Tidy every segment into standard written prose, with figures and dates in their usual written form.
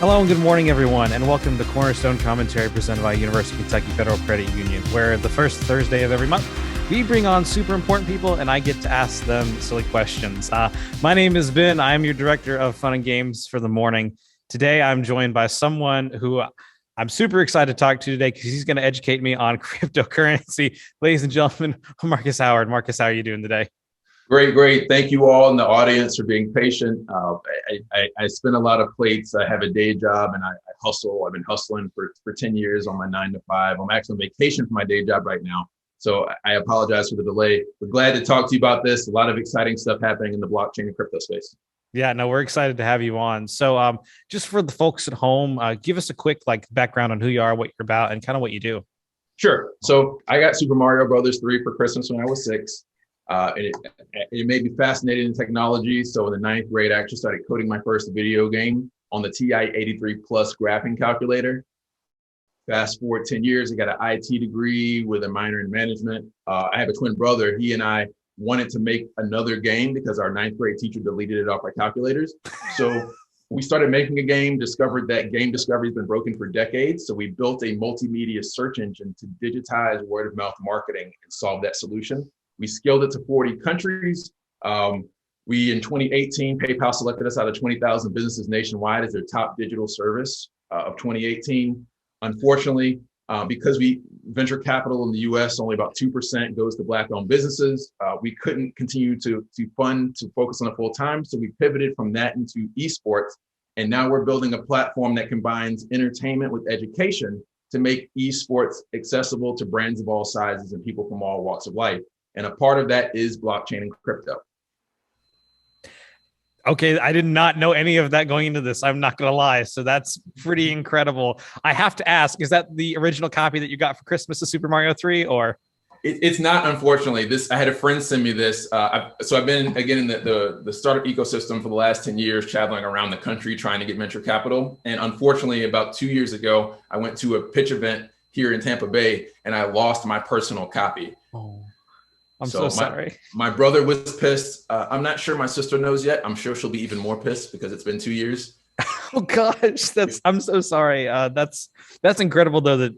Hello and good morning, everyone, and welcome to Cornerstone Commentary presented by University of Kentucky Federal Credit Union, where the first Thursday of every month, we bring on super important people and I get to ask them silly questions. My name is Ben. I'm your director of fun and games for the morning. Today, I'm joined by someone who I'm super excited to talk to today because he's going to educate me on cryptocurrency. Ladies and gentlemen, Marcus Howard. Marcus, how are you doing today? Great. Thank you all in the audience for being patient. I spin a lot of plates. I have a day job and I hustle. I've been hustling for 10 years on my 9 to 5. I'm actually on vacation for my day job right now. So I apologize for the delay. We're glad to talk to you about this. A lot of exciting stuff happening in the blockchain and crypto space. Yeah, no, we're excited to have you on. So just for the folks at home, give us a quick background on who you are, what you're about, and kind of what you do. Sure. So I got Super Mario Brothers 3 for Christmas when I was 6. And it made me fascinated in technology. So in the 9th grade, I actually started coding my first video game on the TI-83 Plus graphing calculator. Fast forward 10 years, I got an IT degree with a minor in management. I have a twin brother. He and I wanted to make another game because our 9th grade teacher deleted it off our calculators. So we started making a game, discovered that game discovery has been broken for decades. So we built a multimedia search engine to digitize word of mouth marketing and solve that solution. We scaled it to 40 countries. In 2018, PayPal selected us out of 20,000 businesses nationwide as their top digital service of 2018. Unfortunately, because venture capital in the US, only about 2% goes to Black-owned businesses, we couldn't continue to focus on it full time. So we pivoted from that into esports. And now we're building a platform that combines entertainment with education to make esports accessible to brands of all sizes and people from all walks of life. And a part of that is blockchain and crypto. Okay, I did not know any of that going into this. I'm not going to lie. So that's pretty incredible. I have to ask, is that the original copy that you got for Christmas of Super Mario 3 or? It's not, unfortunately. I had a friend send me this. So I've been, again, in the startup ecosystem for the last 10 years, traveling around the country trying to get venture capital. And unfortunately, about 2 years ago, I went to a pitch event here in Tampa Bay and I lost my personal copy. Oh. I'm so sorry. My brother was pissed. I'm not sure my sister knows yet. I'm sure she'll be even more pissed because it's been 2 years. Oh gosh, I'm so sorry. That's incredible though.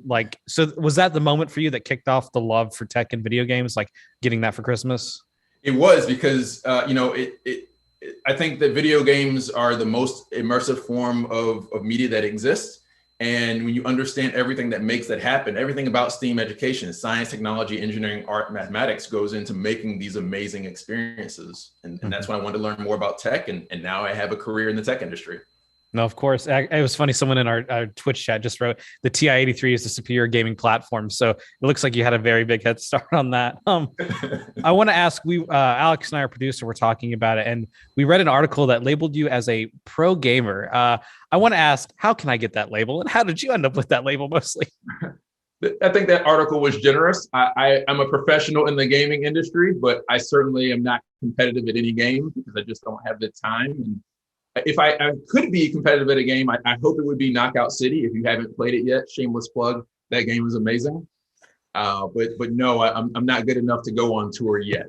So was that the moment for you that kicked off the love for tech and video games, like getting that for Christmas? It was because I think that video games are the most immersive form of media that exists. And when you understand everything that makes that happen, everything about STEAM education, science, technology, engineering, art, mathematics goes into making these amazing experiences. And that's when I wanted to learn more about tech. And now I have a career in the tech industry. No, of course. It was funny. Someone in our Twitch chat just wrote the TI-83 is the superior gaming platform. So it looks like you had a very big head start on that. I want to ask, Alex and I, our producer, were talking about it, and we read an article that labeled you as a pro gamer. I want to ask, how can I get that label, and how did you end up with that label mostly? I think that article was generous. I'm a professional in the gaming industry, but I certainly am not competitive at any game because I just don't have the time. And if I could be competitive at a game, I hope it would be Knockout City. If you haven't played it yet, shameless plug. That game is amazing. But no, I'm not good enough to go on tour yet.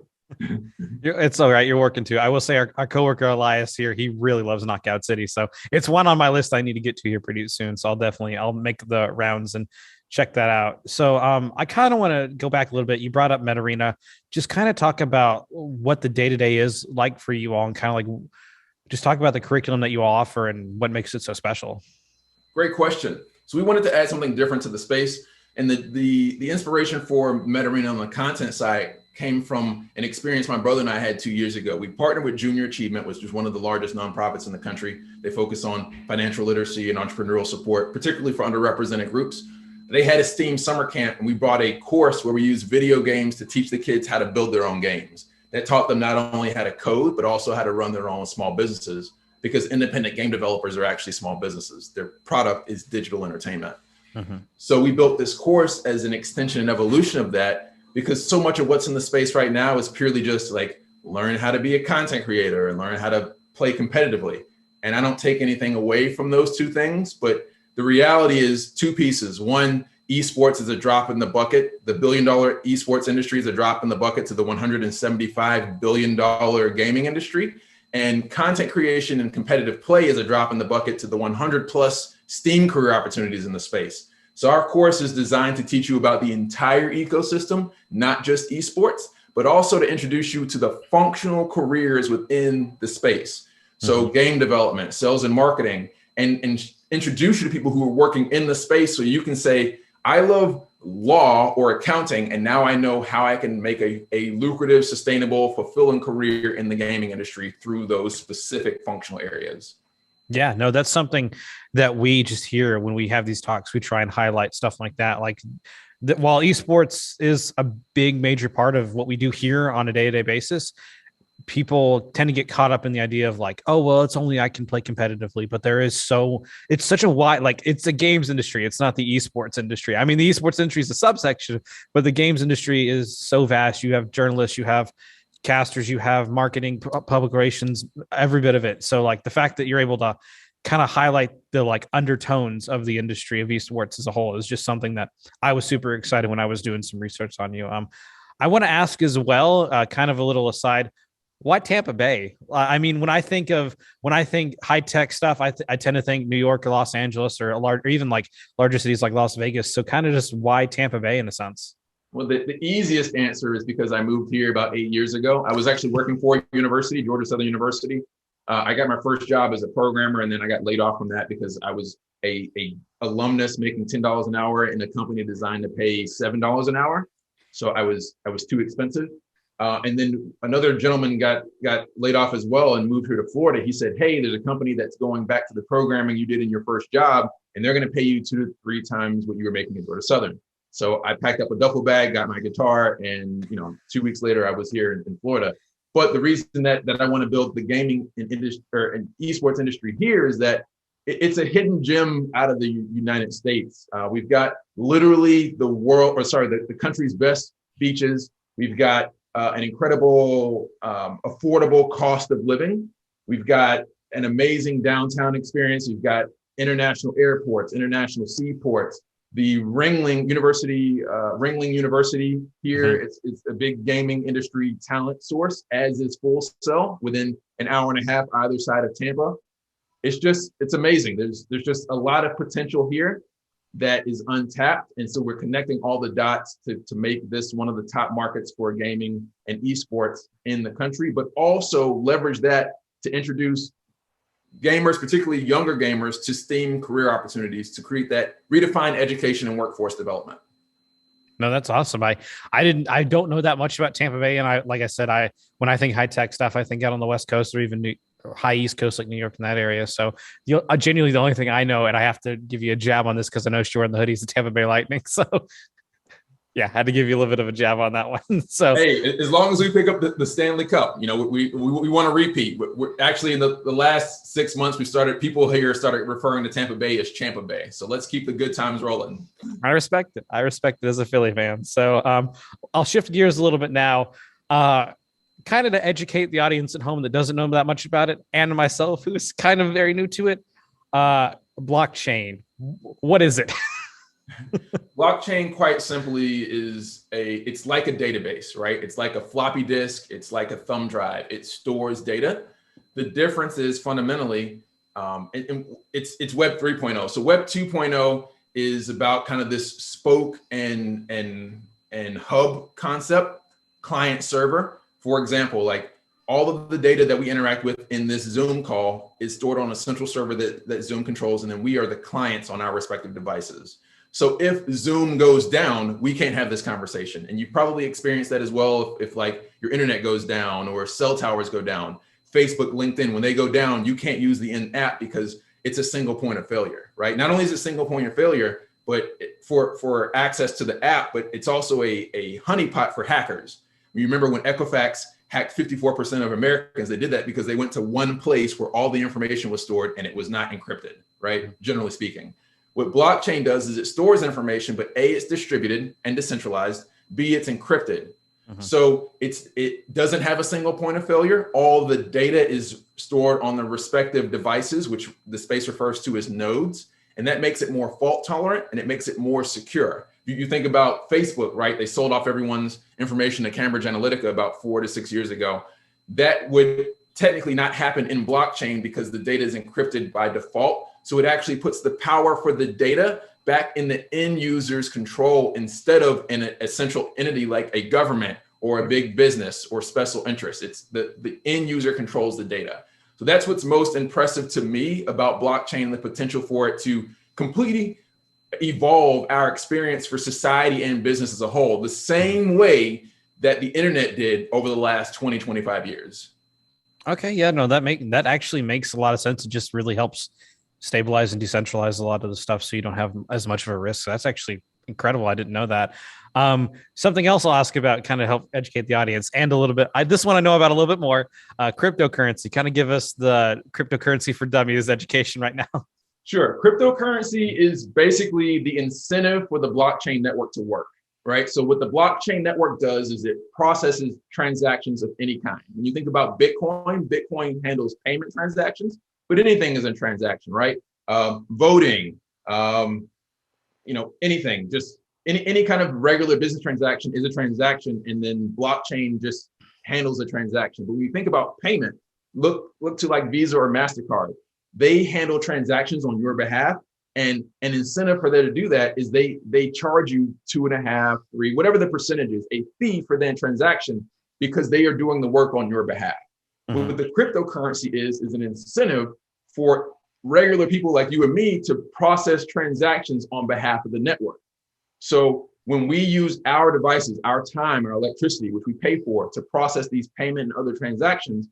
It's all right. You're working too. I will say our coworker Elias here, he really loves Knockout City. So it's one on my list I need to get to here pretty soon. So I'll make the rounds and check that out. So I kind of want to go back a little bit. You brought up MetArena. Just kind of talk about what the day-to-day is like for you all and kind of just talk about the curriculum that you all offer and what makes it so special. Great question. So we wanted to add something different to the space. And the inspiration for MetArena on the content side came from an experience my brother and I had 2 years ago. We partnered with Junior Achievement, which is one of the largest nonprofits in the country. They focus on financial literacy and entrepreneurial support, particularly for underrepresented groups. They had a STEAM summer camp, and we brought a course where we used video games to teach the kids how to build their own games. That taught them not only how to code, but also how to run their own small businesses, because independent game developers are actually small businesses. Their product is digital entertainment. Mm-hmm. So we built this course as an extension and evolution of that, because so much of what's in the space right now is purely just learn how to be a content creator and learn how to play competitively. And I don't take anything away from those two things, but the reality is two pieces. One, esports is a drop in the bucket. The $1 billion esports industry is a drop in the bucket to the $175 billion gaming industry. And content creation and competitive play is a drop in the bucket to the 100 plus STEAM career opportunities in the space. So our course is designed to teach you about the entire ecosystem, not just esports, but also to introduce you to the functional careers within the space. So game development, sales and marketing, and introduce you to people who are working in the space so you can say, I love law or accounting, and now I know how I can make a lucrative, sustainable, fulfilling career in the gaming industry through those specific functional areas. Yeah, no, that's something that we just hear when we have these talks. We try and highlight stuff like that. Like while esports is a big major part of what we do here on a day-to-day basis, people tend to get caught up in the idea of like, oh, well, it's only I can play competitively, but it's such a wide, like it's a games industry. It's not the esports industry. I mean, the esports industry is a subsection, but the games industry is so vast. You have journalists, you have casters, you have marketing, public relations, every bit of it. So like the fact that you're able to kind of highlight the like undertones of the industry of esports as a whole is just something that I was super excited when I was doing some research on you. I want to ask as well, kind of a little aside, why Tampa Bay? I mean, when I think high tech stuff, I tend to think New York or Los Angeles or even like larger cities like Las Vegas. So kind of just why Tampa Bay in a sense? Well, the easiest answer is because I moved here about 8 years ago. I was actually working for a university, Georgia Southern University. I got my first job as a programmer, and then I got laid off from that because I was a alumnus making $10 an hour in a company designed to pay $7 an hour. So I was too expensive. And then another gentleman got laid off as well and moved here to Florida. He said, hey, there's a company that's going back to the programming you did in your first job, and they're going to pay you 2 to 3 times what you were making at Georgia Southern. So I packed up a duffel bag, got my guitar, and 2 weeks later I was here in Florida. But the reason that I want to build the gaming industry or esports industry here is that it's a hidden gem out of the United States. We've got literally the country's best beaches. We've got an incredible, affordable cost of living. We've got an amazing downtown experience. We've got international airports, international seaports. The Ringling University here, it's a big gaming industry talent source, as is Full Sail within an hour and a half either side of Tampa. It's amazing. There's just a lot of potential here that is untapped. And so we're connecting all the dots to make this one of the top markets for gaming and esports in the country, but also leverage that to introduce gamers, particularly younger gamers, to STEAM career opportunities to create that redefined education and workforce development. No, that's awesome. I don't know that much about Tampa Bay. And like I said, when I think high tech stuff, I think out on the West Coast or even high East Coast, like New York in that area. So genuinely the only thing I know, and I have to give you a jab on this because I know you're in the hoodies, the Tampa Bay Lightning. So yeah, had to give you a little bit of a jab on that one. So hey, as long as we pick up the Stanley Cup, we want to repeat. We're actually in the last 6 months, people here started referring to Tampa Bay as Champa Bay. So let's keep the good times rolling. I respect it. I respect it as a Philly fan. So I'll shift gears a little bit now, kind of to educate the audience at home that doesn't know that much about it, and myself, who's kind of very new to it. Blockchain. What is it? Blockchain, quite simply, it's like a database, right? It's like a floppy disk. It's like a thumb drive. It stores data. The difference is fundamentally, it's Web 3.0. So Web 2.0 is about kind of this spoke and hub concept, client server. For example, like all of the data that we interact with in this Zoom call is stored on a central server that Zoom controls, and then we are the clients on our respective devices. So if Zoom goes down, we can't have this conversation. And you probably experienced that as well if like your internet goes down or cell towers go down. Facebook, LinkedIn, when they go down, you can't use the in-app because it's a single point of failure, right? Not only is it a single point of failure, but for access to the app, but it's also a honeypot for hackers. You remember when Equifax hacked 54% of Americans, they did that because they went to one place where all the information was stored and it was not encrypted, right? Generally speaking. What blockchain does is it stores information, but A, it's distributed and decentralized, B, it's encrypted. So it doesn't have a single point of failure. All the data is stored on the respective devices, which the space refers to as nodes. And that makes it more fault tolerant and it makes it more secure. You think about Facebook, right? They sold off everyone's information to Cambridge Analytica about 4 to 6 years ago. That would technically not happen in blockchain because the data is encrypted by default. So it actually puts the power for the data back in the end user's control instead of in an essential entity like a government or a big business or special interest. It's the end user controls the data. So that's what's most impressive to me about blockchain, the potential for it to completely evolve our experience for society and business as a whole, the same way that the internet did over the last 20, 25 years. Okay, yeah, no, that actually makes a lot of sense. It just really helps stabilize and decentralize a lot of the stuff so you don't have as much of a risk. So that's actually incredible. I didn't know that. Something else I'll ask about, kind of help educate the audience and a little bit. This one I know about a little bit more. Cryptocurrency. Kind of give us the cryptocurrency for dummies education right now. Sure. Cryptocurrency is basically the incentive for the blockchain network to work, right? So what the blockchain network does is it processes transactions of any kind. When you think about Bitcoin, Bitcoin handles payment transactions, but anything is a transaction, right? Voting, anything, just any kind of regular business transaction is a transaction, and then blockchain just handles the transaction. But when you think about payment, look to like Visa or MasterCard. They handle transactions on your behalf, and an incentive for them to do that is they charge you 2.5%, 3%, whatever the percentage is, a fee for that transaction because they are doing the work on your behalf. Mm-hmm. What the cryptocurrency is an incentive for regular people like you and me to process transactions on behalf of the network. So when we use our devices, our time, our electricity, which we pay for to process these payment and other transactions,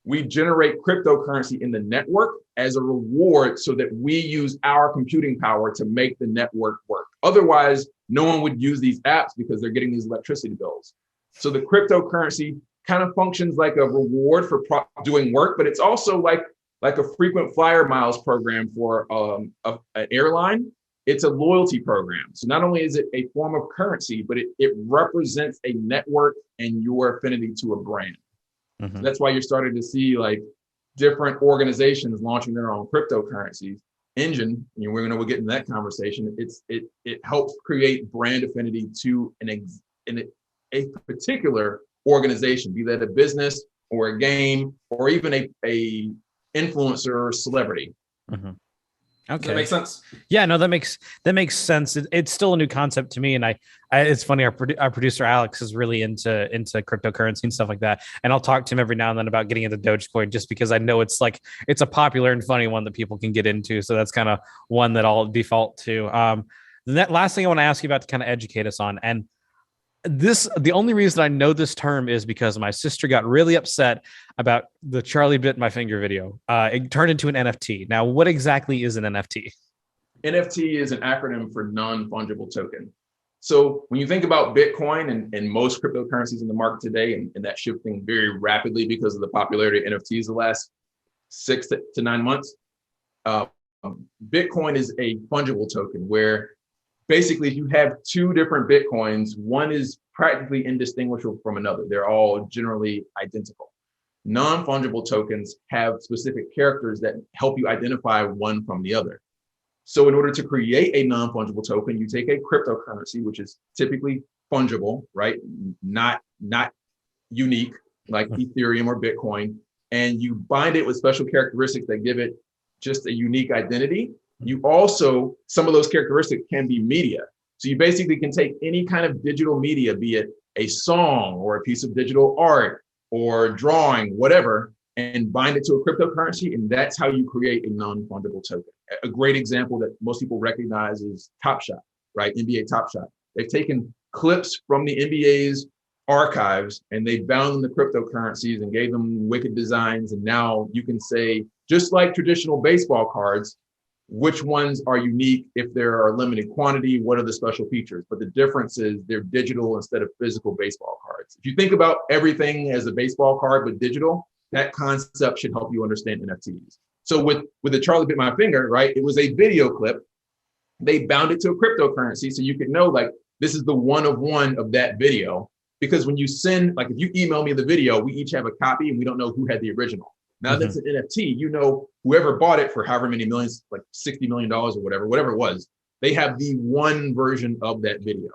we generate cryptocurrency in the network as a reward so that we use our computing power to make the network work. Otherwise, no one would use these apps because they're getting these electricity bills. So the cryptocurrency kind of functions like a reward for doing work, but it's also like a frequent flyer miles program for an airline. It's a loyalty program. So not only is it a form of currency, but it represents a network and your affinity to a brand. Mm-hmm. So that's why you're starting to see like different organizations launching their own cryptocurrencies. Engine, we'll get into that conversation. It helps create brand affinity to a particular organization, be that a business or a game or even a influencer or celebrity. Mm-hmm. Okay. Does that make sense? Yeah, no, that makes sense. It's still a new concept to me, and it's funny. Our producer Alex is really into cryptocurrency and stuff like that, and I'll talk to him every now and then about getting into Dogecoin, just because I know it's a popular and funny one that people can get into. So that's kind of one that I'll default to. The last thing I want to ask you about to kind of educate us on, and the only reason I know this term is because my sister got really upset about the Charlie Bit My Finger video. It turned into an NFT. Now, what exactly is an NFT? NFT is an acronym for non-fungible token. So when you think about Bitcoin and most cryptocurrencies in the market today, and that's shifting very rapidly because of the popularity of NFTs the last 6 to 9 months, Bitcoin is a fungible token where basically, if you have two different Bitcoins, one is practically indistinguishable from another. They're all generally identical. Non-fungible tokens have specific characters that help you identify one from the other. So in order to create a non-fungible token, you take a cryptocurrency, which is typically fungible, right? Not unique like Ethereum or Bitcoin, and you bind it with special characteristics that give it just a unique identity. You also, some of those characteristics can be media. So you basically can take any kind of digital media, be it a song or a piece of digital art or drawing, whatever, and bind it to a cryptocurrency. And that's how you create a non-fungible token. A great example that most people recognize is Top Shot, right? NBA Top Shot. They've taken clips from the NBA's archives and they bound them to cryptocurrencies and gave them wicked designs. And now you can say, just like traditional baseball cards, which ones are unique if there are limited quantity, what are the special features? But the difference is they're digital instead of physical baseball cards. If you think about everything as a baseball card but digital, that concept should help you understand NFTs. So with the Charlie Bit My Finger, right, it was a video clip. They bound it to a cryptocurrency so you could know like this is the one of one of that video. Because when you send, like if you email me the video, we each have a copy and we don't know who had the original. Now that's an NFT, whoever bought it for however many millions, like $60 million or whatever it was, they have the one version of that video.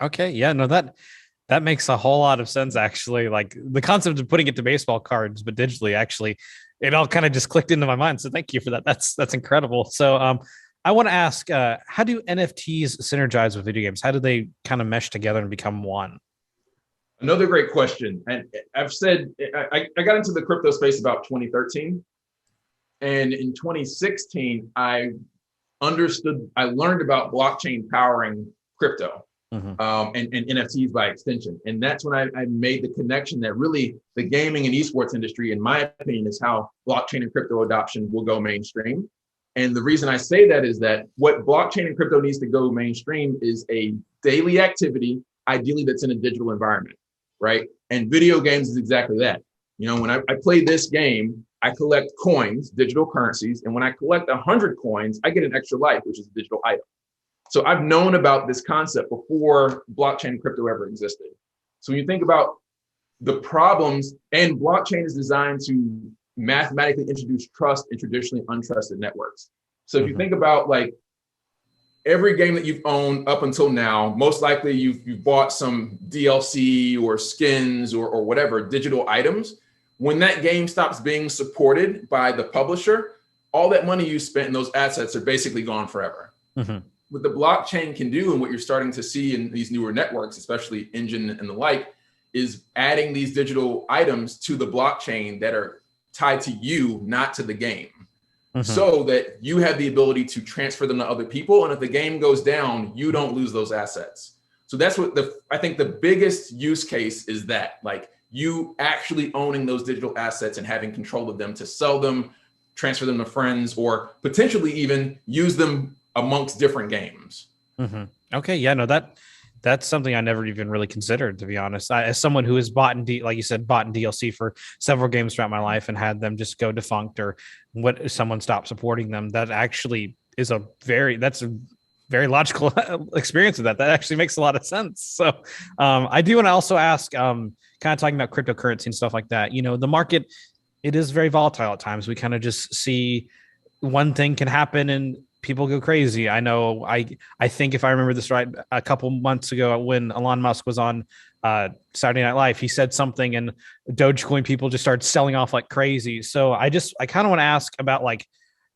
Okay. Yeah, no, That makes a whole lot of sense, actually. Like the concept of putting it to baseball cards, but digitally, actually, it all kind of just clicked into my mind. So thank you for that. That's incredible. So I want to ask, how do NFTs synergize with video games? How do they kind of mesh together and become one? Another great question. And I've said, I got into the crypto space about 2013. And in 2016, I learned about blockchain powering crypto, Mm-hmm. and NFTs by extension. And that's when I made the connection that really the gaming and esports industry, in my opinion, is how blockchain and crypto adoption will go mainstream. And the reason I say that is that what blockchain and crypto needs to go mainstream is a daily activity, ideally that's in a digital environment, right? And video games is exactly that. You know, when I play this game, I collect coins, digital currencies. And when I collect 100 coins, I get an extra life, which is a digital item. So I've known about this concept before blockchain and crypto ever existed. So when you think about the problems, and blockchain is designed to mathematically introduce trust in traditionally untrusted networks. So if you think about like every game that you've owned up until now, most likely you've bought some DLC or skins or whatever digital items. When that game stops being supported by the publisher, all that money you spent in those assets are basically gone forever. Mm-hmm. What the blockchain can do and what you're starting to see in these newer networks, especially Engine and the like, is adding these digital items to the blockchain that are tied to you, not to the game. Mm-hmm. So that you have the ability to transfer them to other people. And if the game goes down, you don't lose those assets. So that's what I think the biggest use case is, that like you actually owning those digital assets and having control of them to sell them, transfer them to friends, or potentially even use them amongst different games. Mm-hmm. Okay. Yeah, no, that's something I never even really considered, to be honest. As someone who has bought like you said, bought in DLC for several games throughout my life and had them just go defunct or someone stopped supporting them, that actually is that's a very logical experience of that. That actually makes a lot of sense. So I do want to also ask, kind of talking about cryptocurrency and stuff like that, you know, the market, it is very volatile at times. We kind of just see one thing can happen and people go crazy. I know. I think if I remember this right, a couple months ago when Elon Musk was on Saturday Night Live, he said something, and Dogecoin people just started selling off like crazy. So I kind of want to ask about like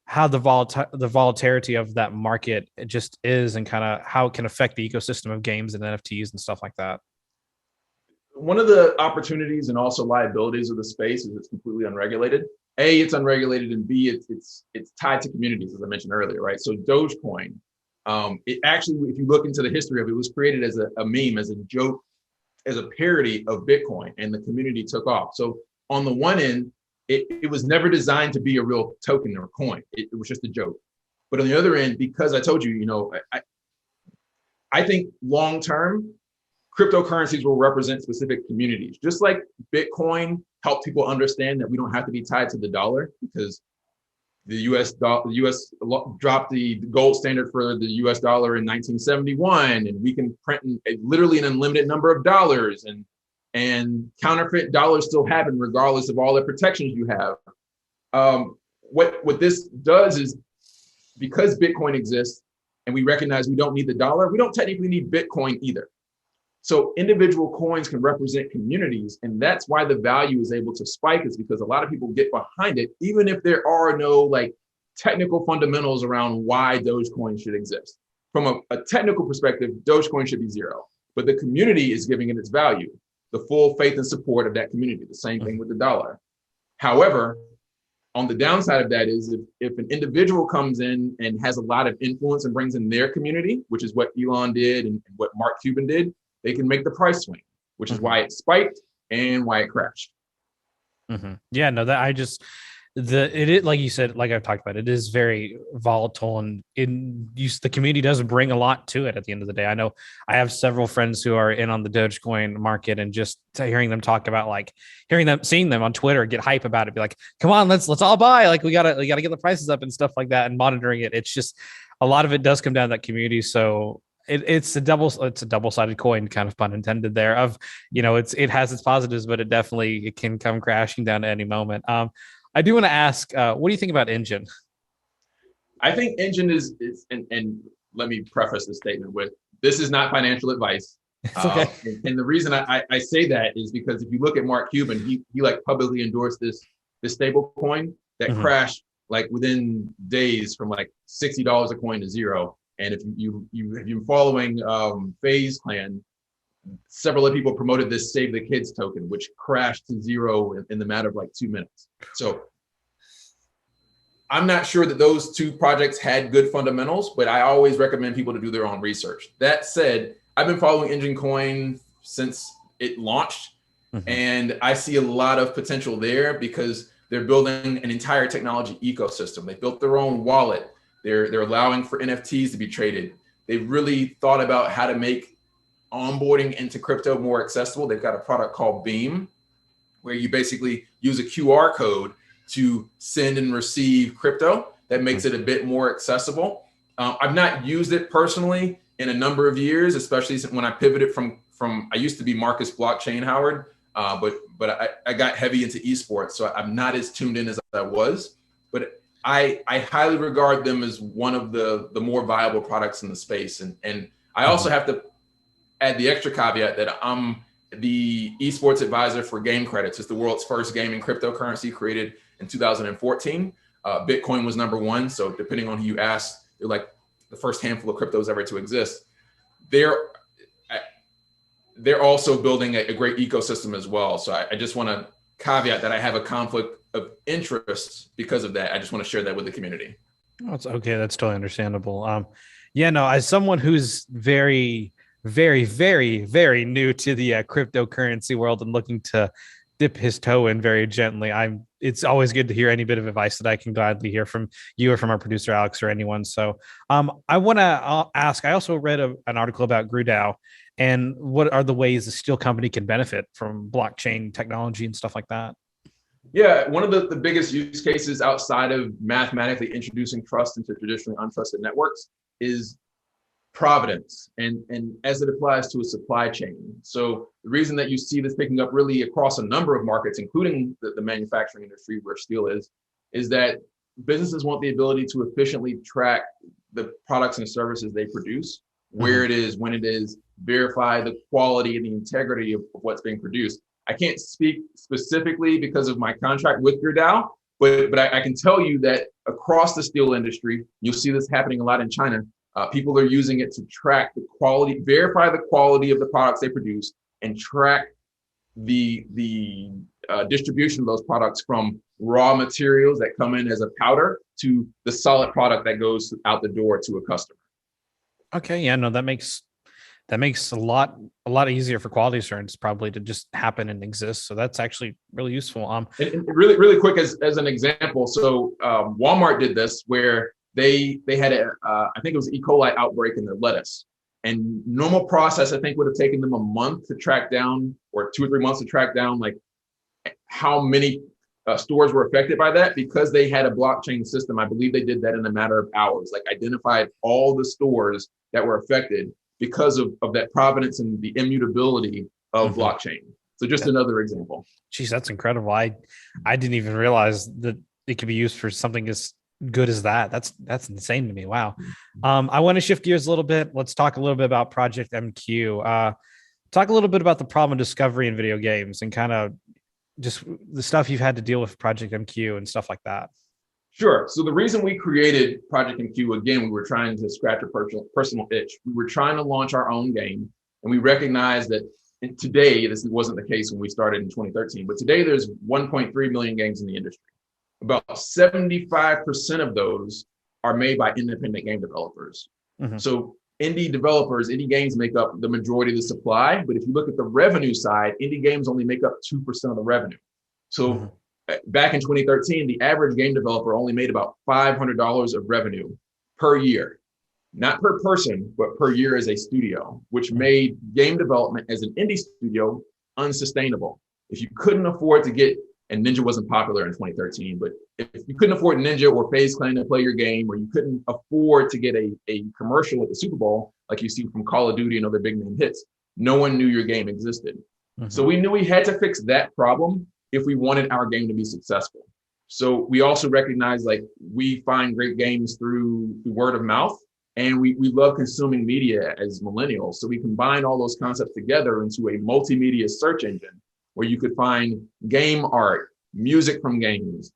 how the volatility of that market just is, and kind of how it can affect the ecosystem of games and NFTs and stuff like that. One of the opportunities and also liabilities of the space is it's completely unregulated. A, it's unregulated, and B, it's tied to communities, as I mentioned earlier, right? So Dogecoin, it actually, if you look into the history of it, was created as a meme, as a joke, as a parody of Bitcoin, and the community took off. So on the one end, it was never designed to be a real token or coin. It was just a joke. But on the other end, because I told you, you know, I think long term, cryptocurrencies will represent specific communities, just like Bitcoin helped people understand that we don't have to be tied to the dollar, because the US dropped the gold standard for the US dollar in 1971, and we can print literally an unlimited number of dollars, and counterfeit dollars still happen regardless of all the protections you have. What this does is, because Bitcoin exists and we recognize we don't need the dollar, we don't technically need Bitcoin either. So individual coins can represent communities, and that's why the value is able to spike, is because a lot of people get behind it, even if there are no like technical fundamentals around why Dogecoin should exist. From a technical perspective, Dogecoin should be zero, but the community is giving it its value, the full faith and support of that community. The same thing with the dollar. However, on the downside of that is if an individual comes in and has a lot of influence and brings in their community, which is what Elon did and what Mark Cuban did, they can make the price swing, which is why it spiked and why it crashed. Mm-hmm. Yeah, no, it is, like you said, like I've talked about, it is very volatile, and the community does bring a lot to it at the end of the day. I know I have several friends who are in on the Dogecoin market, and just hearing them talk about, like seeing them on Twitter get hype about it, be like, come on, let's all buy, like we gotta get the prices up and stuff like that, and monitoring it. It's just, a lot of it does come down to that community. So it's a double-sided coin, kind of pun intended there, of, you know, it has its positives, but it can come crashing down at any moment. I do want to ask, what do you think about Engine? I think Engine is and let me preface this statement with, this is not financial advice. It's okay. And the reason I say that is because if you look at Mark Cuban, he like publicly endorsed this stable coin that Mhm. crashed like within days from like $60 a coin to zero. And if you're following FaZe Clan, several other people promoted this Save the Kids token, which crashed to zero in the matter of like 2 minutes. So I'm not sure that those two projects had good fundamentals, but I always recommend people to do their own research. That said, I've been following Engine Coin since it launched, and I see a lot of potential there because they're building an entire technology ecosystem. They built their own wallet. They're allowing for NFTs to be traded. They've really thought about how to make onboarding into crypto more accessible. They've got a product called Beam, where you basically use a QR code to send and receive crypto. That makes it a bit more accessible. I've not used it personally in a number of years, especially when I pivoted from I used to be Marcus Blockchain Howard, but I got heavy into esports, so I'm not as tuned in as I was. But I highly regard them as one of the more viable products in the space. And I also have to add the extra caveat that I'm the esports advisor for Game Credits. It's the world's first gaming cryptocurrency created in 2014. Bitcoin was number one. So depending on who you ask, they're like the first handful of cryptos ever to exist. They're also building a great ecosystem as well. So I just want to caveat that I have a conflict of interest because of that. I just want to share that with the community. That's okay. That's totally understandable. Yeah, no, as someone who's very, very, very, very new to the cryptocurrency world and looking to dip his toe in very gently, it's always good to hear any bit of advice that I can gladly hear from you or from our producer Alex or anyone. So I want to ask, I also read an article about GrewDAO and what are the ways the steel company can benefit from blockchain technology and stuff like that. Yeah, one of the biggest use cases outside of mathematically introducing trust into traditionally untrusted networks is providence, and as it applies to a supply chain. So the reason that you see this picking up really across a number of markets, including the manufacturing industry where steel is that businesses want the ability to efficiently track the products and services they produce, where it is, when it is, verify the quality and the integrity of what's being produced. I can't speak specifically because of my contract with GrewDAO, but I can tell you that across the steel industry, you'll see this happening a lot in China. People are using it to track the quality, verify the quality of the products they produce, and track the distribution of those products from raw materials that come in as a powder to the solid product that goes out the door to a customer. Okay, yeah, no, that makes a lot easier for quality assurance probably to just happen and exist. So that's actually really useful. And really, really quick as an example. So Walmart did this where they had I think it was an E. coli outbreak in their lettuce. And normal process, I think, would have taken them a month to track down, or 2 or 3 months to track down, like how many stores were affected by that. Because they had a blockchain system, I believe they did that in a matter of hours, like identified all the stores that were affected because of that provenance and the immutability of blockchain. So just another example. Geez, that's incredible. I didn't even realize that it could be used for something as good as that. That's insane to me. Wow. I want to shift gears a little bit. Let's talk a little bit about Project MQ. Talk a little bit about the problem discovery in video games and kind of just the stuff you've had to deal with Project MQ and stuff like that. Sure. So the reason we created Project MQ, again, we were trying to scratch a personal itch. We were trying to launch our own game, and we recognized that today, this wasn't the case when we started in 2013, but today there's 1.3 million games in the industry. About 75% of those are made by independent game developers. So indie developers, indie games make up the majority of the supply. But if you look at the revenue side, indie games only make up 2% of the revenue. So back in 2013, the average game developer only made about $500 of revenue per year, not per person, but per year as a studio, which made game development as an indie studio unsustainable. If you couldn't afford to get, and Ninja wasn't popular in 2013, but if you couldn't afford Ninja or FaZe Clan to play your game, or you couldn't afford to get a commercial at the Super Bowl, like you see from Call of Duty and other big name hits, no one knew your game existed. So we knew we had to fix that problem if we wanted our game to be successful. So we also recognized, like, we find great games through word of mouth, And we love consuming media as millennials. So we combine all those concepts together into a multimedia search engine where you could find game art, music from games,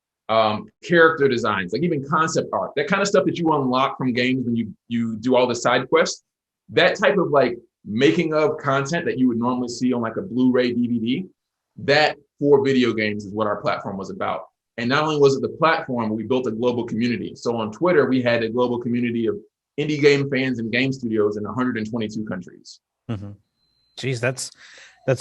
character designs, like even concept art, that kind of stuff that you unlock from games when you do all the side quests. That type of like making of content that you would normally see on like a Blu-ray DVD, that for video games is what our platform was about. And not only was it the platform, we built a global community. So on Twitter, we had a global community of indie game fans and game studios in 122 countries. Mm-hmm. Geez, that's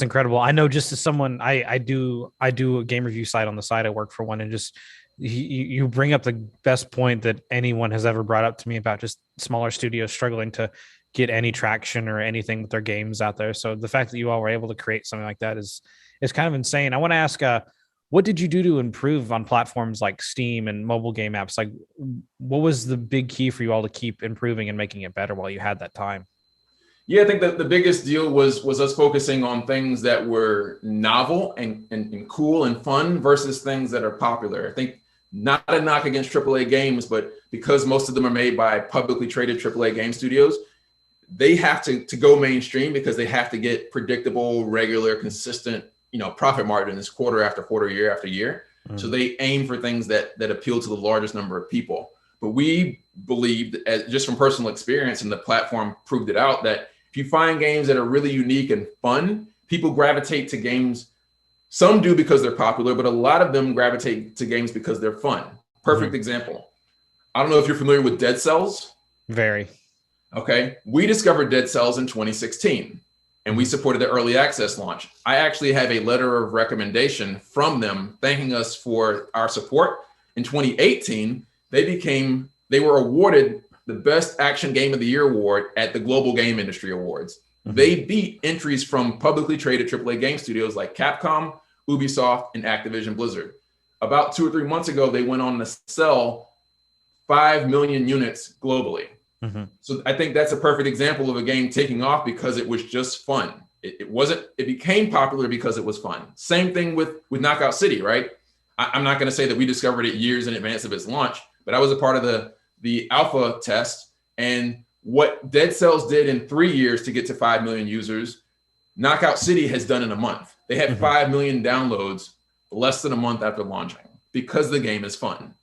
incredible. I know, just as someone, I do a game review site on the side. I work for one, and just you bring up the best point that anyone has ever brought up to me about just smaller studios struggling to get any traction or anything with their games out there. So the fact that you all were able to create something like that is kind of insane. I want to ask, what did you do to improve on platforms like Steam and mobile game apps? Like, what was the big key for you all to keep improving and making it better while you had that time? Yeah, I think that the biggest deal was us focusing on things that were novel and cool and fun versus things that are popular. I think not a knock against AAA games, but because most of them are made by publicly traded AAA game studios, they have to go mainstream because they have to get predictable, regular, consistent, profit margins quarter after quarter, year after year. So they aim for things that appeal to the largest number of people. But we believed, just from personal experience, and the platform proved it out, that if you find games that are really unique and fun, people gravitate to games. Some do because they're popular, but a lot of them gravitate to games because they're fun. Perfect example. I don't know if you're familiar with Dead Cells. Very. Okay. We discovered Dead Cells in 2016, and we supported the early access launch. I actually have a letter of recommendation from them thanking us for our support. In 2018, they were awarded the Best Action Game of the Year award at the Global Game Industry Awards. They beat entries from publicly traded AAA game studios like Capcom, Ubisoft, and Activision Blizzard. About 2 or 3 months ago, they went on to sell 5 million units globally. So I think that's a perfect example of a game taking off because it was just fun. It became popular because it was fun. Same thing with Knockout City, right? I'm not going to say that we discovered it years in advance of its launch, but I was a part of the alpha test. And what Dead Cells did in 3 years to get to 5 million users, Knockout City has done in a month. They had 5 million downloads less than a month after launching because the game is fun.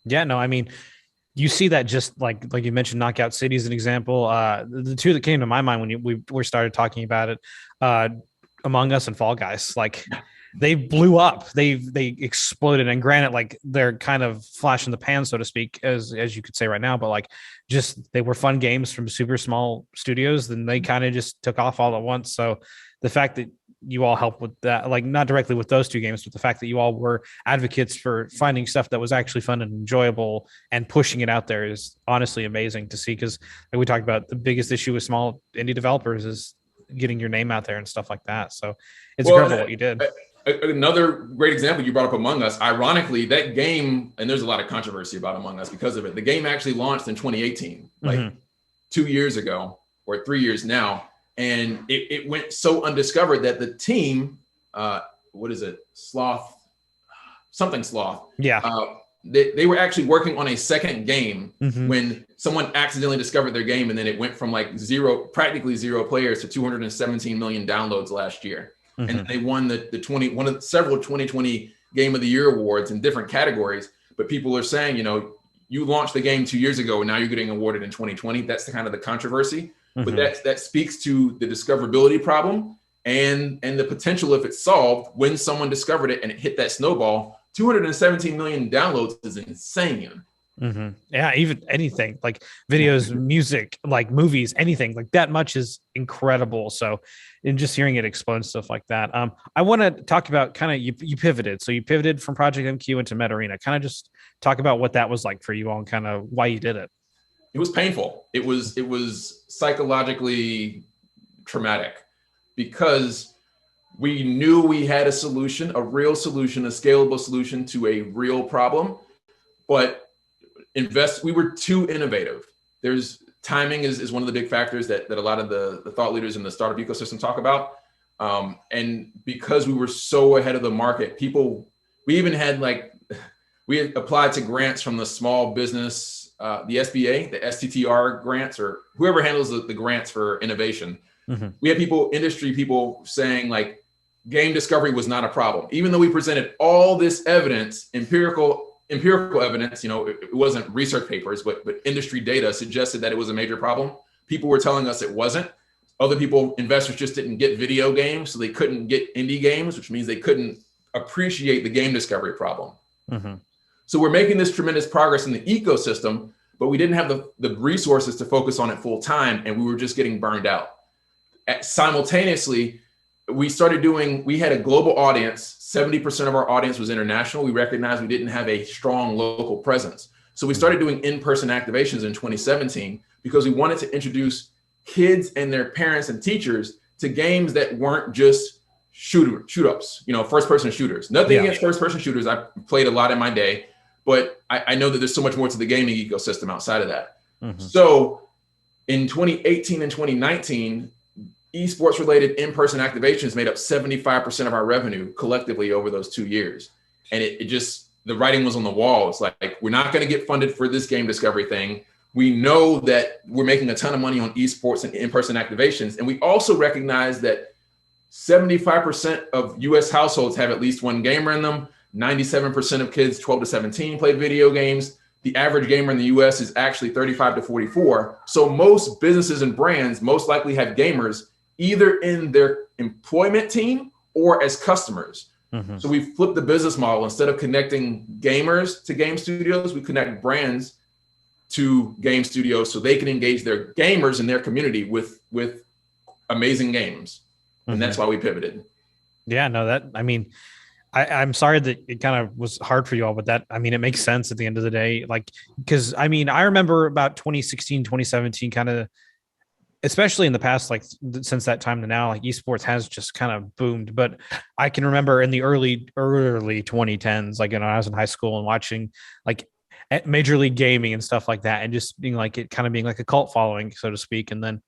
Yeah, no, I mean, you see that just like you mentioned, Knockout City as an example. The two that came to my mind when we started talking about it, Among Us and Fall Guys, like they blew up. They exploded. And granted, like they're kind of flash in the pan, so to speak, as you could say right now. But like, just they were fun games from super small studios. Then they kind of just took off all at once. So the fact that you all helped with that, like not directly with those two games, but the fact that you all were advocates for finding stuff that was actually fun and enjoyable and pushing it out there is honestly amazing to see. Because like we talked about, the biggest issue with small indie developers is getting your name out there and stuff like that. So it's incredible what you did. Another great example, you brought up Among Us. Ironically, that game, and there's a lot of controversy about Among Us because of it. The game actually launched in 2018, like 2 years ago or 3 years now. And it went so undiscovered that the team, what is it? Sloth. Yeah. They were actually working on a second game when someone accidentally discovered their game. And then it went from like practically zero players to 217 million downloads last year. And they won one of several 2020 Game of the Year awards in different categories. But people are saying, you launched the game 2 years ago and now you're getting awarded in 2020. That's the kind of the controversy. But that speaks to the discoverability problem and the potential, if it's solved, when someone discovered it and it hit that snowball. 217 million downloads is insane. Yeah, even anything like videos, music, like movies, anything like that much is incredible. So, in just hearing it explode, stuff like that. I want to talk about kind of you pivoted. So you pivoted from Project MQ into MetArena. Kind of just talk about what that was like for you all and kind of why you did it. It was painful. It was psychologically traumatic because we knew we had a solution, a real solution, a scalable solution to a real problem, but we were too innovative. Timing is one of the big factors that a lot of the thought leaders in the startup ecosystem talk about. And because we were so ahead of the market, we even had we had applied to grants from the Small Business the SBA, the STTR grants, or whoever handles the grants for innovation. Mm-hmm. We had industry people saying like game discovery was not a problem, even though we presented all this evidence, empirical evidence. It wasn't research papers, but industry data suggested that it was a major problem. People were telling us it wasn't. Other investors just didn't get video games, so they couldn't get indie games, which means they couldn't appreciate the game discovery problem. Mm-hmm. So we're making this tremendous progress in the ecosystem, but we didn't have the resources to focus on it full time, and we were just getting burned out. Simultaneously, we had a global audience. 70% of our audience was international. We recognized we didn't have a strong local presence. So we started doing in-person activations in 2017 because we wanted to introduce kids and their parents and teachers to games that weren't just shoot-ups, first-person shooters. Nothing against first-person shooters. I played a lot in my day, but I know that there's so much more to the gaming ecosystem outside of that. Mm-hmm. So in 2018 and 2019, esports-related in-person activations made up 75% of our revenue collectively over those 2 years. And it just, the writing was on the wall. It's like, we're not going to get funded for this game discovery thing. We know that we're making a ton of money on esports and in-person activations. And we also recognize that 75% of US households have at least one gamer in them. 97% of kids 12 to 17 play video games. The average gamer in the US is actually 35 to 44. So most businesses and brands most likely have gamers either in their employment team or as customers. Mm-hmm. So we flipped the business model. Instead of connecting gamers to game studios, we connect brands to game studios so they can engage their gamers in their community with amazing games. Mm-hmm. And that's why we pivoted. Yeah, no, I'm sorry that it kind of was hard for you all, but it makes sense at the end of the day. Because I remember about 2016, 2017, kind of, especially in the past, since that time to now, esports has just kind of boomed. But I can remember in the early 2010s, I was in high school and watching at Major League Gaming and stuff like that, and just being it kind of being like a cult following, so to speak. And then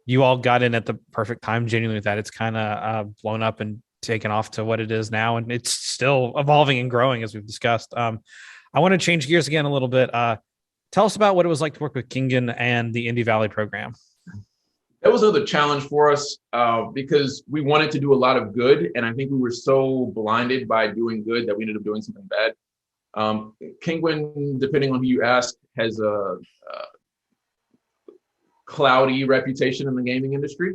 you all got in at the perfect time, genuinely, with that. It's kind of blown up and taken off to what it is now, and it's still evolving and growing, as we've discussed. I want to change gears again a little bit. Tell us about what it was like to work with Kingdom and the Indie Valley program. That was another challenge for us because we wanted to do a lot of good, and I think we were so blinded by doing good that we ended up doing something bad. Kingwin, depending on who you ask, has a cloudy reputation in the gaming industry.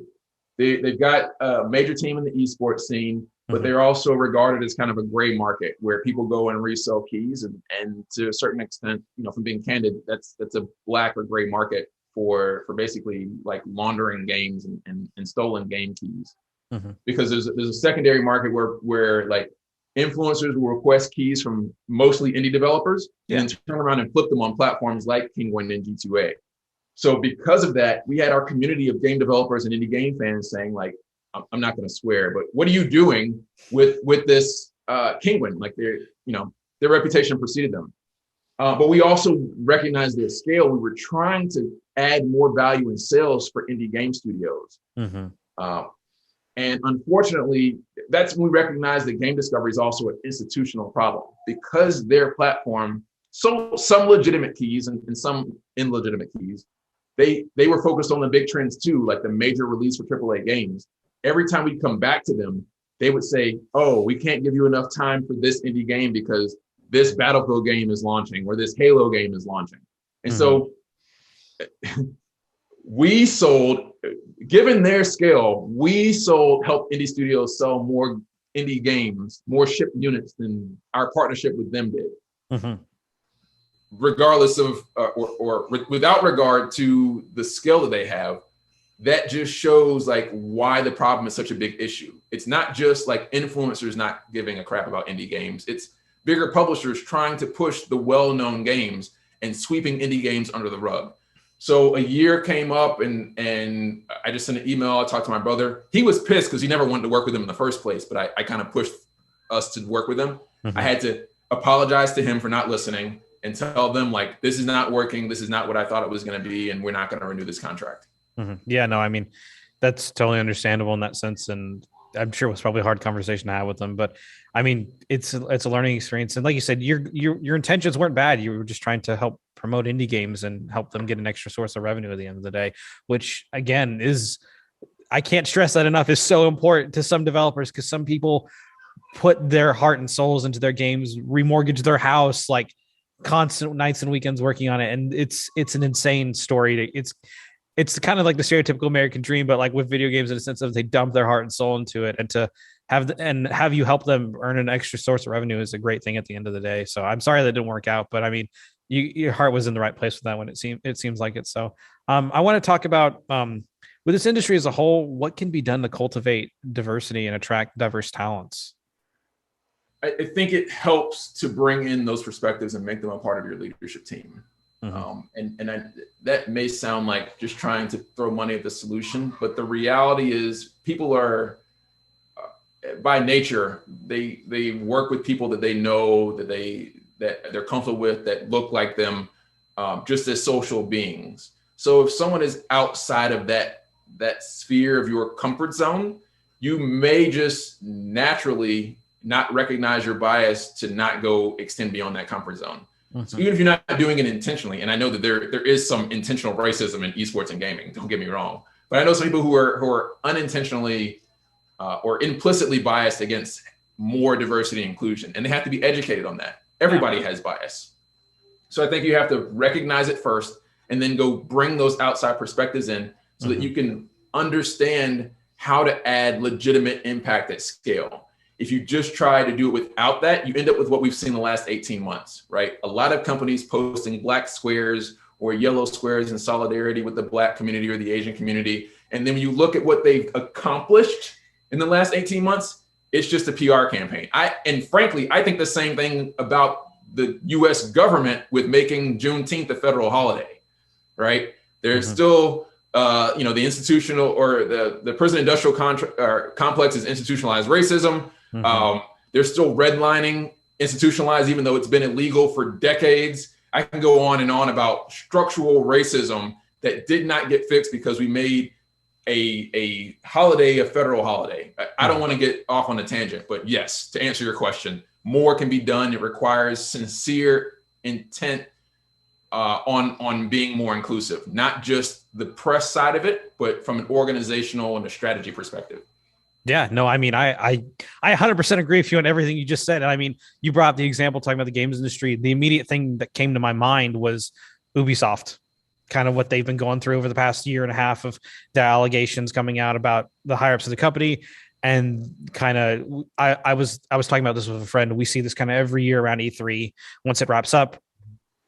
They've got a major team in the esports scene, but mm-hmm. they're also regarded as kind of a gray market where people go and resell keys. And to a certain extent, from being candid, that's a black or gray market for basically laundering games and stolen game keys. Mm-hmm. Because there's a secondary market where influencers will request keys from mostly indie developers and then turn around and flip them on platforms like Kingwin and G2A. So because of that, we had our community of game developers and indie game fans saying, I'm not going to swear, but what are you doing with this Kingwin? Their reputation preceded them. But we also recognized their scale. We were trying to add more value in sales for indie game studios. Mm-hmm. And unfortunately, that's when we recognized that game discovery is also an institutional problem because their platform sold some legitimate keys and some illegitimate keys. They were focused on the big trends too, like the major release for AAA games. Every time we'd come back to them, they would say, oh, we can't give you enough time for this indie game because this Battlefield game is launching or this Halo game is launching. And so we sold, given their scale, helped indie studios sell more indie games, more shipped units than our partnership with them did. Mm-hmm. Regardless of, or without regard to the scale that they have, that just shows why the problem is such a big issue. It's not just influencers not giving a crap about indie games. It's bigger publishers trying to push the well-known games and sweeping indie games under the rug. So a year came up and I just sent an email. I talked to my brother. He was pissed because he never wanted to work with him in the first place, but I kind of pushed us to work with him. Mm-hmm. I had to apologize to him for not listening and tell them this is not working. This is not what I thought it was going to be. And we're not going to renew this contract. Mm-hmm. Yeah, no, that's totally understandable in that sense. And I'm sure it was probably a hard conversation to have with them, but I mean, it's a learning experience. And like you said, your intentions weren't bad. You were just trying to help promote indie games and help them get an extra source of revenue at the end of the day, which again is, I can't stress that enough, is so important to some developers, because some people put their heart and souls into their games, remortgage their house, like constant nights and weekends working on it. And it's an insane story. It's kind of like the stereotypical American dream, but like with video games, in a sense of they dump their heart and soul into it, and to have you help them earn an extra source of revenue is a great thing at the end of the day. So I'm sorry that didn't work out, but I mean, your heart was in the right place with that one. It seems like it. So I want to talk about with this industry as a whole, what can be done to cultivate diversity and attract diverse talents? I think it helps to bring in those perspectives and make them a part of your leadership team. That may sound like just trying to throw money at the solution, but the reality is people are, by nature, they work with people that they know, that they're comfortable with, that look like them, just as social beings. So if someone is outside of that sphere of your comfort zone, you may just naturally not recognize your bias to not go extend beyond that comfort zone. So even if you're not doing it intentionally, and I know that there is some intentional racism in esports and gaming, don't get me wrong, but I know some people who are unintentionally or implicitly biased against more diversity and inclusion, and they have to be educated on that. Everybody has bias. So I think you have to recognize it first and then go bring those outside perspectives in so that you can understand how to add legitimate impact at scale. If you just try to do it without that, you end up with what we've seen the last 18 months, right? A lot of companies posting black squares or yellow squares in solidarity with the Black community or the Asian community. And then when you look at what they've accomplished in the last 18 months, it's just a PR campaign. And frankly, I think the same thing about the US government with making Juneteenth a federal holiday, right? There's still, the institutional or the prison industrial complex is institutionalized racism. They're still redlining, institutionalized, even though it's been illegal for decades. I can go on and on about structural racism that did not get fixed because we made a holiday a federal holiday. I don't want to get off on a tangent, but yes, to answer your question, more can be done. It requires sincere intent on being more inclusive, not just the press side of it, but from an organizational and a strategy perspective. Yeah, no, I mean, I 100% agree with you on everything you just said. And I mean, you brought up the example talking about the games industry. The immediate thing that came to my mind was Ubisoft, kind of what they've been going through over the past year and a half of the allegations coming out about the higher ups of the company. And kind of, I was talking about this with a friend. We see this kind of every year around E3. Once it wraps up,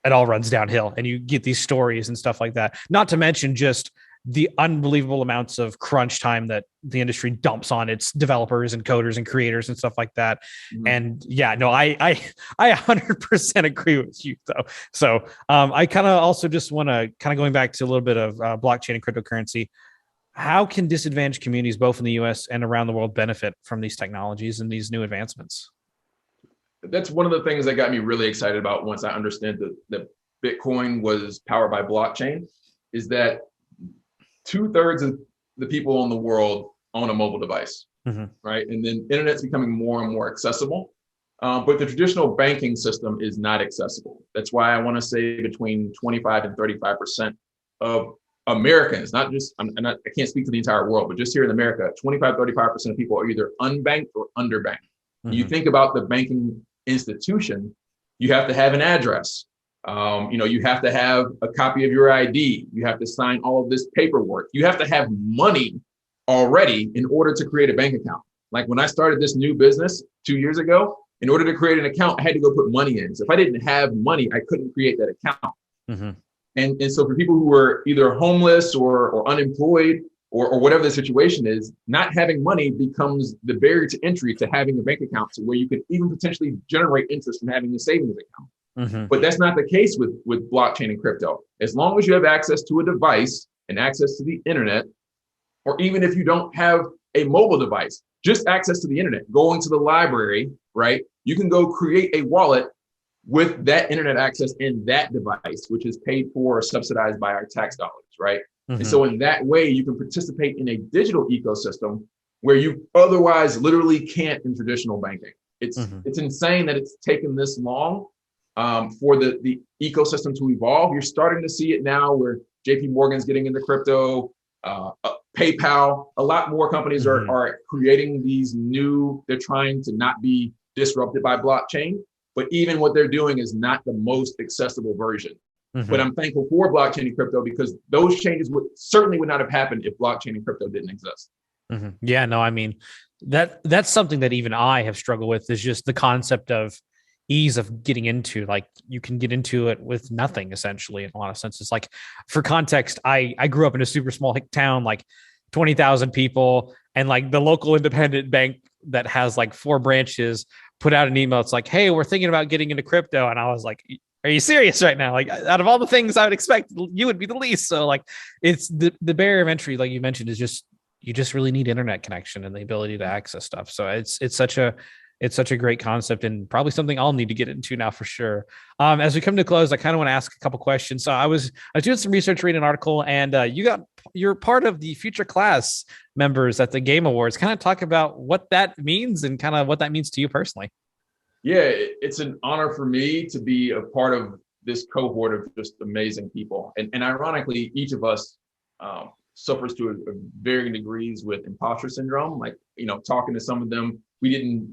it all runs downhill, and you get these stories and stuff like that. Not to mention just the unbelievable amounts of crunch time that the industry dumps on its developers and coders and creators and stuff like that. And yeah, no, I 100% agree with you though. So I kind of also just want to kind of going back to a little bit of blockchain and cryptocurrency. How can disadvantaged communities, both in the US and around the world, benefit from these technologies and these new advancements? That's one of the things that got me really excited about once I understood that Bitcoin was powered by blockchain, is that 2/3 of the people in the world own a mobile device, right? And then internet's becoming more and more accessible, but the traditional banking system is not accessible. That's why I want to say between 25 and 35% of Americans, not just, I can't speak for the entire world, but just here in America, 25, 35% of people are either unbanked or underbanked. You think about the banking institution, you have to have an address. You have to have a copy of your ID. You have to sign all of this paperwork. You have to have money already in order to create a bank account. Like when I started this new business 2 years ago, in order to create an account, I had to go put money in. So if I didn't have money, I couldn't create that account. And so for people who were either homeless or unemployed or whatever the situation is, not having money becomes the barrier to entry to having a bank account, to where you could even potentially generate interest from having a savings account. But that's not the case with blockchain and crypto. As long as you have access to a device and access to the internet, or even if you don't have a mobile device, just access to the internet, going to the library, right? You can go create a wallet with that internet access in that device, which is paid for or subsidized by our tax dollars, right? And so in that way, you can participate in a digital ecosystem where you otherwise literally can't in traditional banking. It's insane that it's taken this long for the ecosystem to evolve. You're starting to see it now where JP Morgan's getting into crypto, PayPal, a lot more companies are creating these they're trying to not be disrupted by blockchain, but even what they're doing is not the most accessible version. But I'm thankful for blockchain and crypto because those changes certainly would not have happened if blockchain and crypto didn't exist. Yeah, no, I mean, that's something that even I have struggled with is just the concept of ease of getting into. Like, you can get into it with nothing, essentially, in a lot of senses. Like, for context, I grew up in a super small town, like 20,000 people, and like the local independent bank that has like 4 branches put out an email. It's like, hey, we're thinking about getting into crypto. And I was like, are you serious right now? Like, out of all the things I would expect, you would be the least. So like, it's the barrier of entry, like you mentioned, is just, you just really need internet connection and the ability to access stuff. So it's such a great concept, and probably something I'll need to get into now for sure. As we come to close, I kind of want to ask a couple questions. So I was doing some research, reading an article, and you're part of the future class members at the Game Awards. Kind of talk about what that means and kind of what that means to you personally. Yeah, it's an honor for me to be a part of this cohort of just amazing people. And ironically, each of us suffers to a varying degrees with imposter syndrome. Like, talking to some of them, we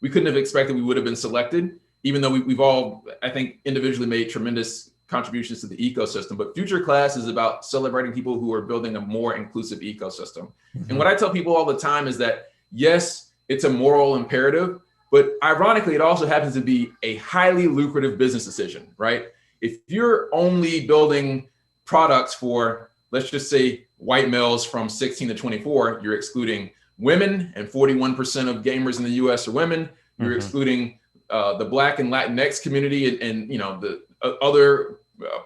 couldn't have expected we would have been selected, even though we've all, I think, individually made tremendous contributions to the ecosystem. But Future Class is about celebrating people who are building a more inclusive ecosystem. And what I tell people all the time is that, yes, it's a moral imperative, but ironically, it also happens to be a highly lucrative business decision, right? If you're only building products for, let's just say, white males from 16 to 24, you're excluding women, and 41% of gamers in the US are women. You're excluding the Black and Latinx community and the other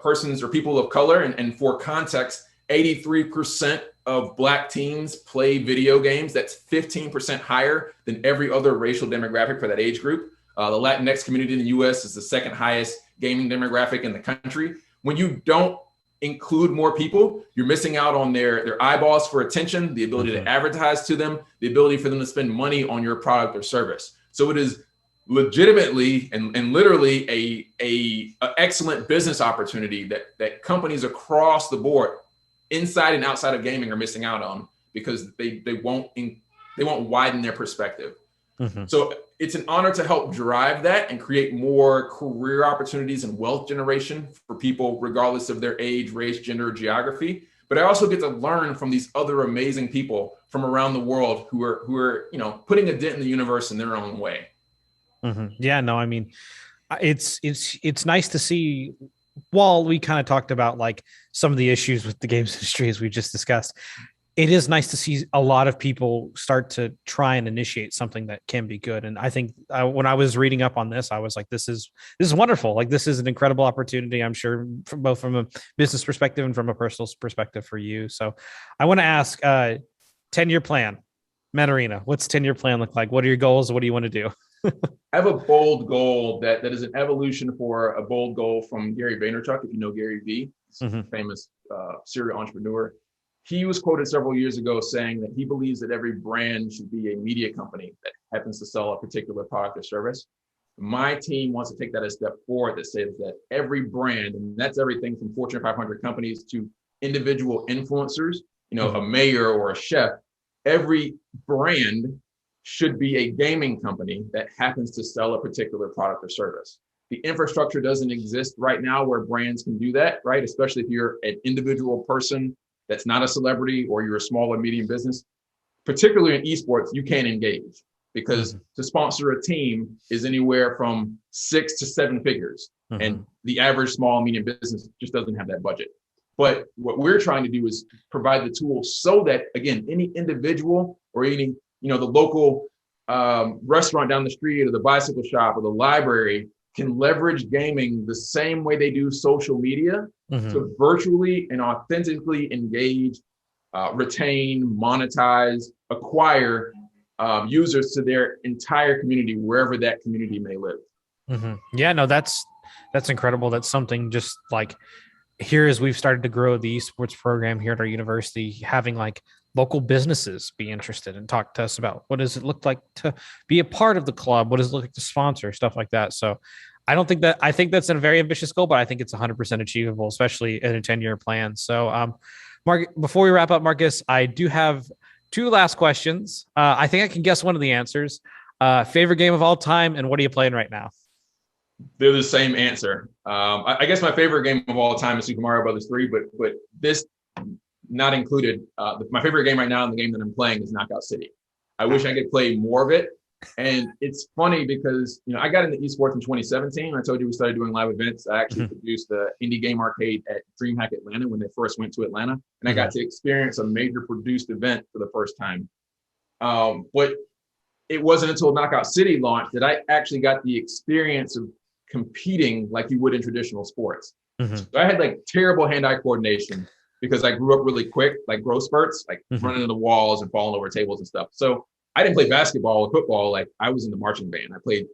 persons or people of color. And for context, 83% of Black teens play video games. That's 15% higher than every other racial demographic for that age group. The Latinx community in the US is the second highest gaming demographic in the country. When you don't include more people, you're missing out on their eyeballs for attention, the ability to advertise to them, the ability for them to spend money on your product or service. So it is legitimately and literally a excellent business opportunity that companies across the board, inside and outside of gaming, are missing out on because they won't widen their perspective. So it's an honor to help drive that and create more career opportunities and wealth generation for people, regardless of their age, race, gender, or geography. But I also get to learn from these other amazing people from around the world who are putting a dent in the universe in their own way. Yeah, no, I mean, it's nice to see. While we kind of talked about like some of the issues with the games industry as we just discussed, it is nice to see a lot of people start to try and initiate something that can be good. And I think when I was reading up on this, I was like, this is wonderful. Like, this is an incredible opportunity, I'm sure, from both from a business perspective and from a personal perspective for you. So I want to ask, 10-year plan, MetArena, what's 10-year plan look like? What are your goals? What do you want to do? I have a bold goal that is an evolution for a bold goal from Gary Vaynerchuk. If you know Gary V, famous serial entrepreneur. He was quoted several years ago saying that he believes that every brand should be a media company that happens to sell a particular product or service. My team wants to take that a step forward that says that every brand, and that's everything from Fortune 500 companies to individual influencers, a mayor or a chef, every brand should be a gaming company that happens to sell a particular product or service. The infrastructure doesn't exist right now where brands can do that, right? Especially if you're an individual person that's not a celebrity or you're a small or medium business. Particularly in esports, you can't engage because to sponsor a team is anywhere from 6 to 7 figures. And the average small and medium business just doesn't have that budget. But what we're trying to do is provide the tools so that, again, any individual or any, the local restaurant down the street or the bicycle shop or the library can leverage gaming the same way they do social media to virtually and authentically engage, retain, monetize, acquire users to their entire community, wherever that community may live. Yeah, no, that's incredible. That's something just like here as we've started to grow the esports program here at our university, having like local businesses be interested and talk to us about what does it look like to be a part of the club? What does it look like to sponsor, stuff like that? So I think that's a very ambitious goal, but I think it's 100% achievable, especially in a 10-year plan. So, Mark, before we wrap up, Marcus, I do have two last questions. I think I can guess one of the answers. Favorite game of all time, and what are you playing right now? They're the same answer. I guess my favorite game of all time is Super Mario Brothers 3, but this not included. My favorite game right now and the game that I'm playing is Knockout City. I wish I could play more of it. And it's funny because, I got into esports in 2017. I told you we started doing live events. I actually produced the indie game arcade at DreamHack Atlanta when they first went to Atlanta. And I got to experience a major produced event for the first time. But it wasn't until Knockout City launched that I actually got the experience of competing like you would in traditional sports. So I had like terrible hand-eye coordination because I grew up really quick, like growth spurts, like running into the walls and falling over tables and stuff. So I didn't play basketball or football. Like I was in the marching band. I played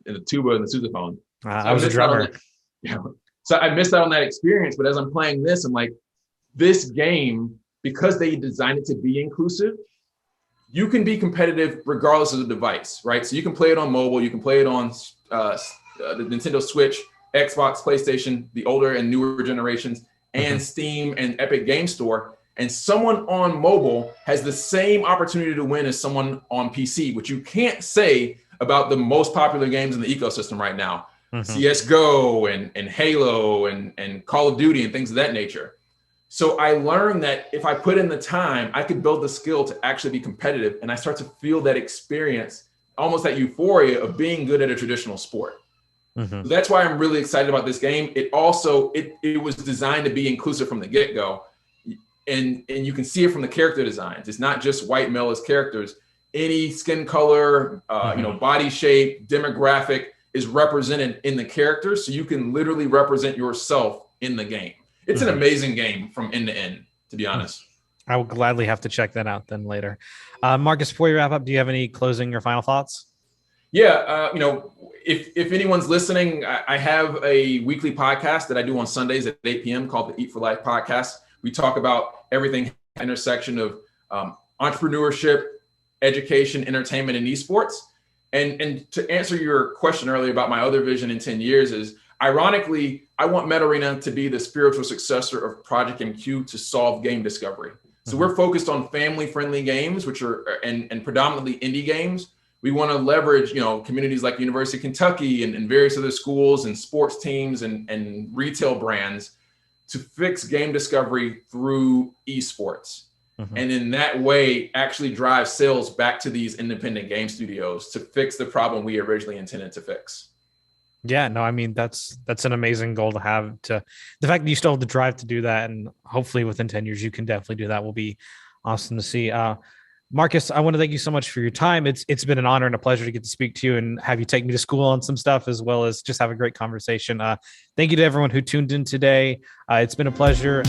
in the tuba and the sousaphone. I was a drummer. So I missed out on that experience. But as I'm playing this, I'm like, this game, because they designed it to be inclusive, you can be competitive regardless of the device, right? So you can play it on mobile. You can play it on the Nintendo Switch, Xbox, PlayStation, the older and newer generations, and Steam and Epic Game Store. And someone on mobile has the same opportunity to win as someone on PC, which you can't say about the most popular games in the ecosystem right now. CSGO and Halo and Call of Duty and things of that nature. So I learned that if I put in the time, I could build the skill to actually be competitive. And I start to feel that experience, almost that euphoria of being good at a traditional sport. So that's why I'm really excited about this game. It also, it was designed to be inclusive from the get-go. And you can see it from the character designs. It's not just white male as characters. Any skin color, body shape, demographic is represented in the characters. So you can literally represent yourself in the game. It's an amazing game from end to end, to be honest. I will gladly have to check that out then later. Marcus, before you wrap up, do you have any closing or final thoughts? Yeah, if anyone's listening, I have a weekly podcast that I do on Sundays at 8 p.m. called the Eat for Life podcast. We talk about everything intersection of entrepreneurship, education, entertainment, and esports. And to answer your question earlier about my other vision in 10 years is, ironically, I want MetArena to be the spiritual successor of Project MQ to solve game discovery. So we're focused on family-friendly games, which are and predominantly indie games. We want to leverage, communities like University of Kentucky and various other schools and sports teams and retail brands to fix game discovery through esports. And in that way, actually drive sales back to these independent game studios to fix the problem we originally intended to fix. Yeah, no, I mean, that's an amazing goal to have. The fact that you still have the drive to do that, and hopefully within 10 years, you can definitely do that, will be awesome to see. Marcus, I want to thank you so much for your time. It's been an honor and a pleasure to get to speak to you and have you take me to school on some stuff, as well as just have a great conversation. Thank you to everyone who tuned in today. It's been a pleasure.